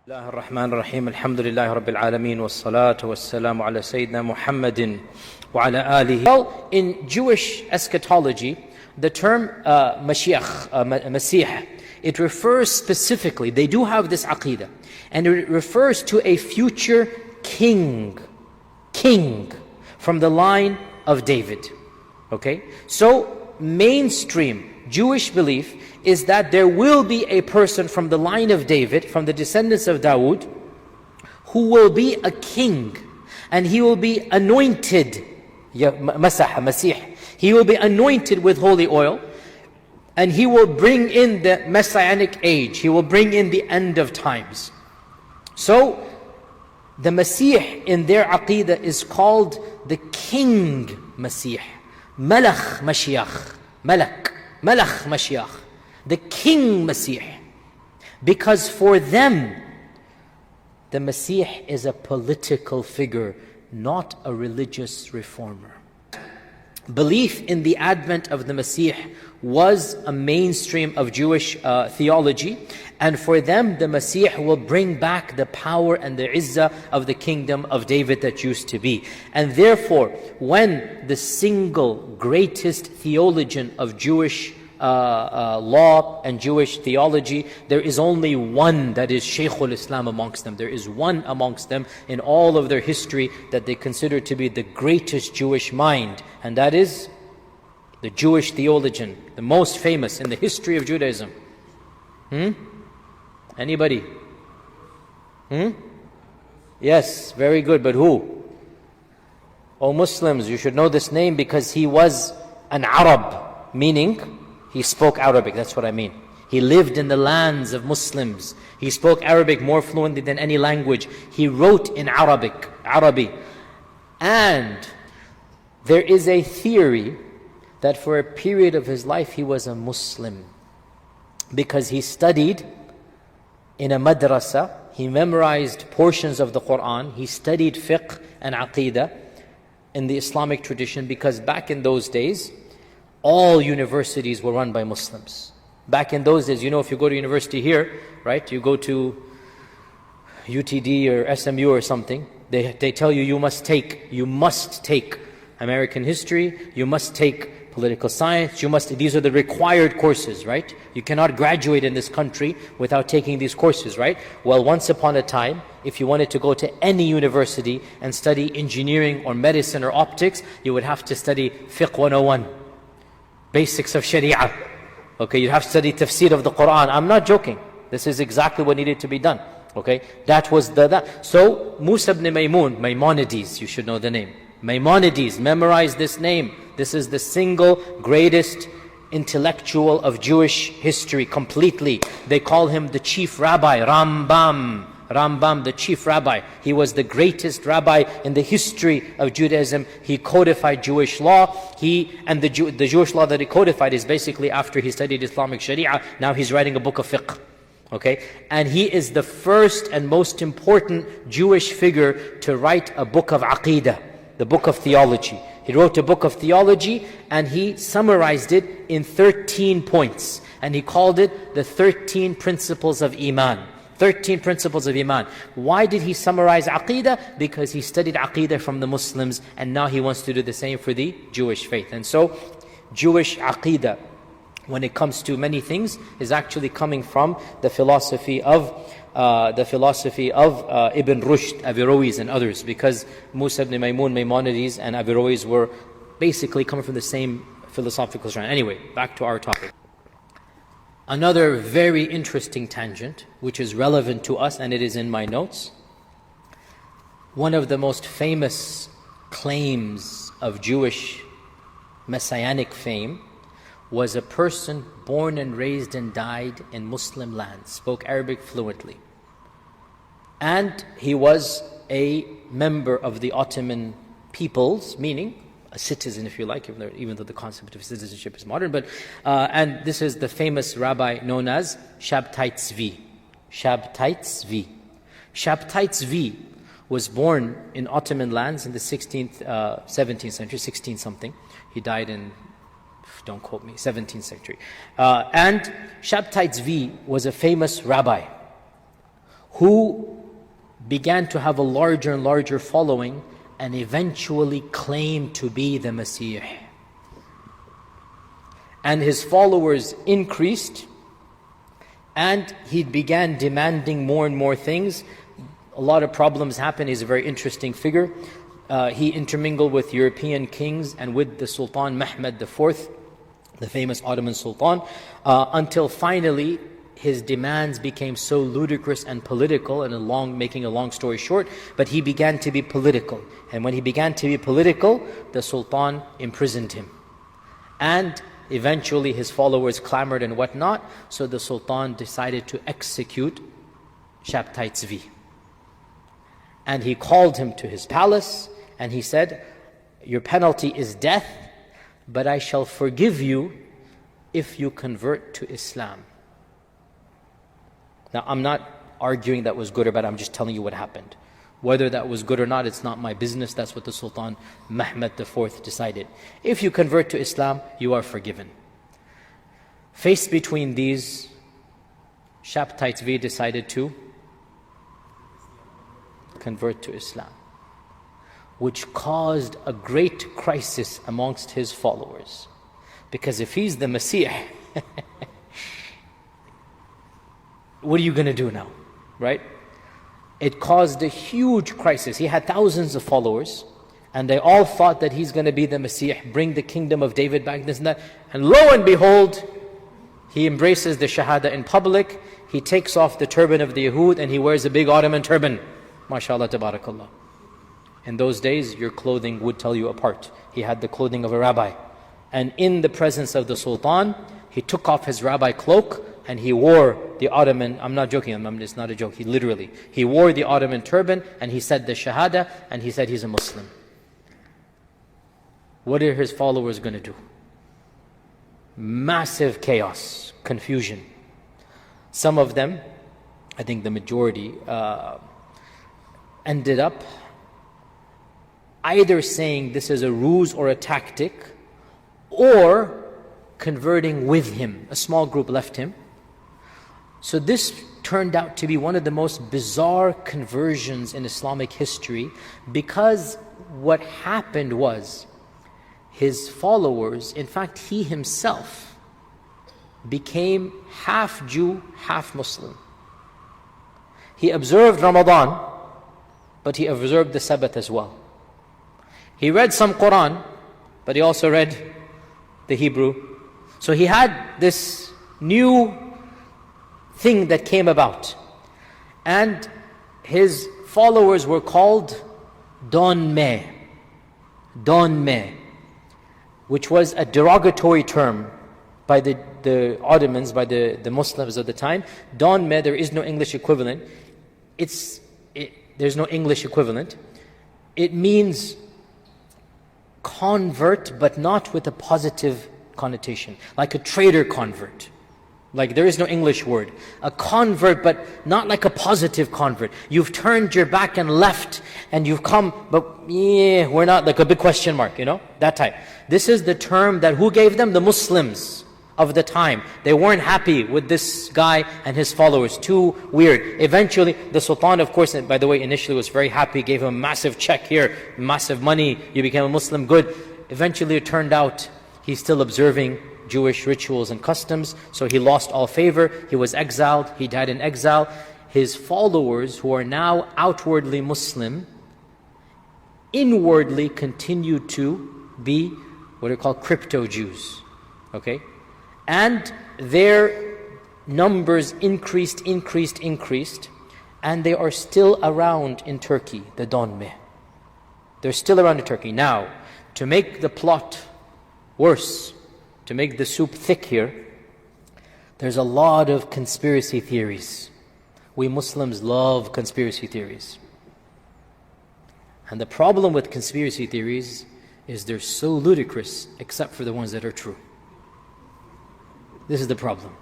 الله الرحمن الرحيم الحمد لله رب العالمين والصلاة والسلام على سيدنا محمد وعلى آله. Well, in Jewish eschatology, the term Mashiach, Masih, it refers specifically, they do have this aqidah, and it refers to a future king from the line of David. Okay? So, mainstream Jewish belief is that there will be a person from the line of David, from the descendants of Dawood, who will be a king, and he will be anointed, Masih. He will be anointed with holy oil, and he will bring in the messianic age. He will bring in the end of times. So, the Masih in their aqidah is called the King Masih. Malach Mashiach. Malach Mashiach. The King Masih. Because for them, the Masih is a political figure, not a religious reformer. Belief in the advent of the Masih was a mainstream of Jewish theology, and for them the Masih will bring back the power and the izzah of the kingdom of David that used to be. And therefore, when the single greatest theologian of Jewish law and Jewish theology, there is only one that is Shaykhul Islam amongst them. There is one amongst them in all of their history that they consider to be the greatest Jewish mind, and that is the Jewish theologian, the most famous in the history of Judaism. Anybody? Yes, very good, but who? Oh Muslims, you should know this name because he was an Arab, meaning he spoke Arabic, that's what I mean. He lived in the lands of Muslims. He spoke Arabic more fluently than any language. He wrote in Arabic. And there is a theory that for a period of his life he was a Muslim, because he studied in a madrasa, he memorized portions of the Quran, he studied fiqh and aqidah in the Islamic tradition, because back in those days, all universities were run by Muslims. Back in those days, you know, if you go to university here, right, you go to UTD or SMU or something, they tell you you must take American history, you must take political science, these are the required courses, right? You cannot graduate in this country without taking these courses, right? Well, once upon a time, if you wanted to go to any university and study engineering or medicine or optics, you would have to study Fiqh 101. Basics of Sharia. Okay, you have to study tafsir of the Quran. I'm not joking. This is exactly what needed to be done. Okay, that was So, Musa ibn Maimonides, you should know the name. Maimonides, memorize this name. This is the single greatest intellectual of Jewish history completely. They call him the chief rabbi, Rambam, the chief rabbi. He was the greatest rabbi in the history of Judaism. He codified Jewish law. The Jewish law that he codified is basically after he studied Islamic Sharia. Now he's writing a book of fiqh. Okay? And he is the first and most important Jewish figure to write a book of aqidah, the book of theology. He wrote a book of theology and he summarized it in 13 points. And he called it the 13 principles of Iman. 13 principles of Iman. Why did he summarize Aqidah? Because he studied Aqidah from the Muslims, and now he wants to do the same for the Jewish faith. And so, Jewish Aqidah, when it comes to many things, is actually coming from the philosophy of Ibn Rushd, Averroes and others, because Musa ibn Maimonides and Averroes were basically coming from the same philosophical strand. Anyway, back to our topic. Another very interesting tangent, which is relevant to us, and it is in my notes. One of the most famous claims of Jewish messianic fame was a person born and raised and died in Muslim lands, spoke Arabic fluently. And he was a member of the Ottoman peoples, meaning a citizen, if you like, even though the concept of citizenship is modern. And this is the famous rabbi known as Sabbatai Zevi. Sabbatai Zevi was born in Ottoman lands in the 16th, 17th century, 16 something. He died in, don't quote me, 17th century. And Sabbatai Zevi was a famous rabbi who began to have a larger and larger following and eventually claimed to be the Messiah. And his followers increased, and he began demanding more and more things. A lot of problems happened. He's a very interesting figure. He intermingled with European kings and with the Sultan Mehmed IV, the famous Ottoman Sultan, until finally his demands became so ludicrous and political, and making a long story short, but he began to be political. And when he began to be political, the Sultan imprisoned him. And eventually his followers clamored and whatnot, so the Sultan decided to execute Sabbatai Zevi. And he called him to his palace, and he said, your penalty is death, but I shall forgive you if you convert to Islam. Now, I'm not arguing that was good or bad, I'm just telling you what happened. Whether that was good or not, it's not my business. That's what the Sultan Mehmed IV decided. If you convert to Islam, you are forgiven. Faced between these, Sabbatai Zevi decided to convert to Islam, which caused a great crisis amongst his followers. Because if he's the Messiah, what are you going to do now, right? It caused a huge crisis. He had thousands of followers, and they all thought that he's going to be the Messiah, bring the kingdom of David back, this and that. And lo and behold, he embraces the Shahada in public. He takes off the turban of the Yahud, and he wears a big Ottoman turban. MashaAllah, tabarakallah. In those days, your clothing would tell you apart. He had the clothing of a rabbi. And in the presence of the Sultan, he took off his rabbi cloak, and he wore the Ottoman, I'm not joking, it's not a joke, he wore the Ottoman turban, and he said the Shahada, and he said he's a Muslim. What are his followers going to do? Massive chaos, confusion. Some of them, I think the majority, ended up either saying this is a ruse or a tactic, or converting with him. A small group left him. So this turned out to be one of the most bizarre conversions in Islamic history, because what happened was his followers, in fact he himself, became half Jew, half Muslim. He observed Ramadan, but he observed the Sabbath as well. He read some Quran, but he also read the Hebrew. So he had this new thing that came about. And his followers were called Dönmeh, which was a derogatory term by the Ottomans, by the Muslims of the time. Dönmeh, there is no English equivalent. There's no English equivalent. It means convert, but not with a positive connotation, like a traitor convert. Like there is no English word. A convert, but not like a positive convert. You've turned your back and left, and you've come, but yeah, we're not, like a big question mark, that type. This is the term that who gave them? The Muslims of the time. They weren't happy with this guy and his followers. Too weird. Eventually, the Sultan, of course, and by the way, initially was very happy, gave him a massive check here, massive money, you became a Muslim, good. Eventually it turned out he's still observing Jewish rituals and customs, so he lost all favor. He was exiled, he died in exile. His followers, who are now outwardly Muslim, inwardly continued to be what are called crypto Jews. Okay? And their numbers increased, and they are still around in Turkey, the Dönmeh. They're still around in Turkey. Now, to make the plot worse, to make the soup thick here, there's a lot of conspiracy theories. We Muslims love conspiracy theories. And the problem with conspiracy theories is they're so ludicrous, except for the ones that are true. This is the problem.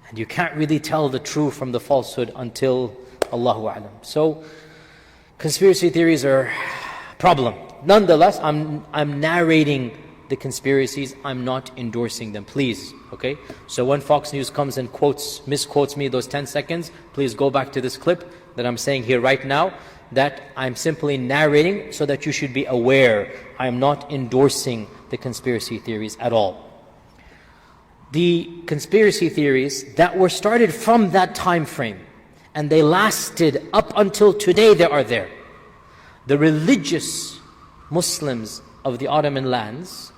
And you can't really tell the true from the falsehood until Allahu A'lam. So, conspiracy theories are a problem. Nonetheless, I'm narrating the conspiracies. I'm not endorsing them, please. Okay? So when Fox News comes and misquotes me those 10 seconds, please go back to this clip that I'm saying here right now, that I'm simply narrating so that you should be aware. I am not endorsing the conspiracy theories at all. The conspiracy theories that were started from that time frame, and they lasted up until today, they are there. The religious Muslims of the Ottoman lands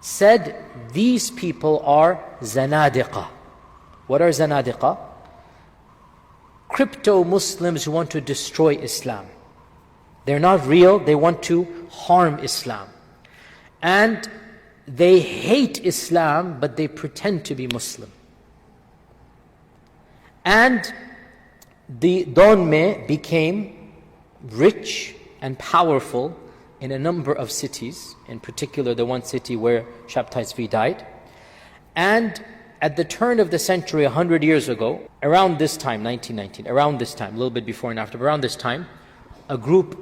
said these people are zanadiqa. What are zanadiqa? Crypto-Muslims who want to destroy Islam. They're not real, they want to harm Islam. And they hate Islam, but they pretend to be Muslim. And the Dönmeh became rich and powerful in a number of cities, in particular the one city where Sabbatai Zevi died. And at the turn of the century, 100 years ago, around this time, 1919, around this time, a little bit before and after, but around this time, a group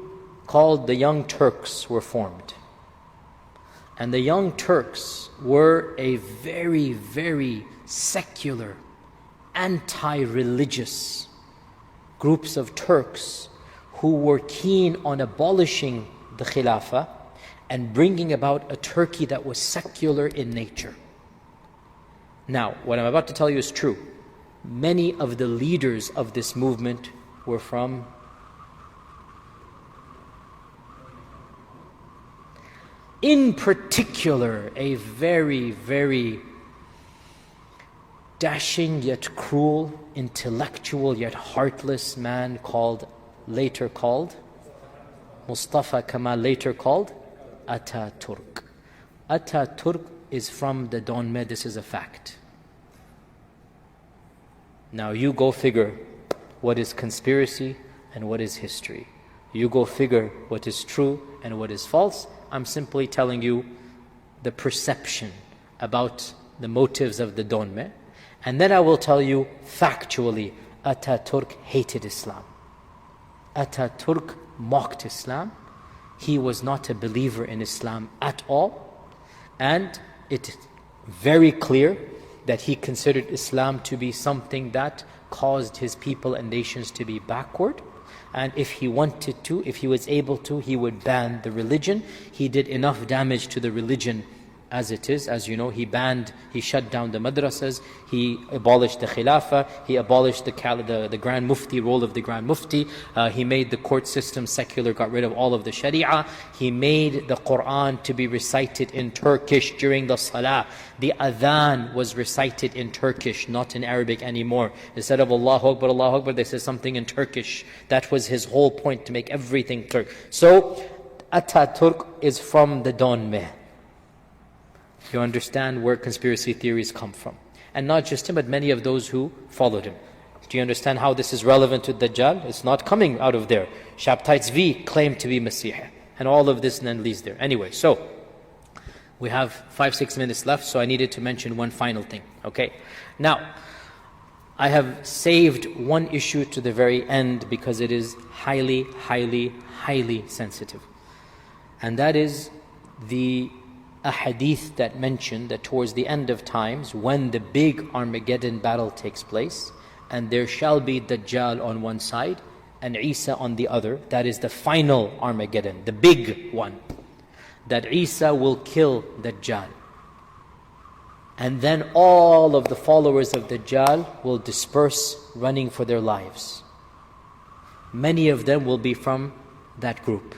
called the Young Turks were formed. And the Young Turks were a very, very secular, anti-religious groups of Turks who were keen on abolishing the Khilafah and bringing about a Turkey that was secular in nature. Now, what I'm about to tell you is true. Many of the leaders of this movement were from in particular, a very, very dashing yet cruel, intellectual yet heartless man later called Mustafa Kemal, later called Atatürk. Atatürk is from the Dönmeh, this is a fact. Now you go figure what is conspiracy and what is history. You go figure what is true and what is false. I'm simply telling you the perception about the motives of the Dönmeh. And then I will tell you factually, Atatürk hated Islam. Atatürk mocked Islam. He was not a believer in Islam at all. And it's very clear that he considered Islam to be something that caused his people and nations to be backward. And if he wanted to, if he was able to, he would ban the religion. He did enough damage to the religion as it is. As you know, he shut down the madrasas, he abolished the khilafah, he abolished the Grand Mufti, role of the Grand Mufti, he made the court system secular, got rid of all of the sharia, he made the Quran to be recited in Turkish during the salah. The adhan was recited in Turkish, not in Arabic anymore. Instead of Allahu Akbar, they said something in Turkish. That was his whole point, to make everything Turk. So, Atatürk is from the Dönmeh. You understand where conspiracy theories come from. And not just him, but many of those who followed him. Do you understand how this is relevant to Dajjal? It's not coming out of there. Sabbatai Zevi claimed to be Messiah. And all of this then leads there. Anyway, so we have 5-6 minutes left, so I needed to mention one final thing. Okay? Now, I have saved one issue to the very end because it is highly, highly, highly sensitive. And that is a hadith that mentioned that towards the end of times, when the big Armageddon battle takes place, and there shall be Dajjal on one side and Isa on the other, that is the final Armageddon, the big one, that Isa will kill Dajjal. And then all of the followers of Dajjal will disperse, running for their lives. Many of them will be from that group.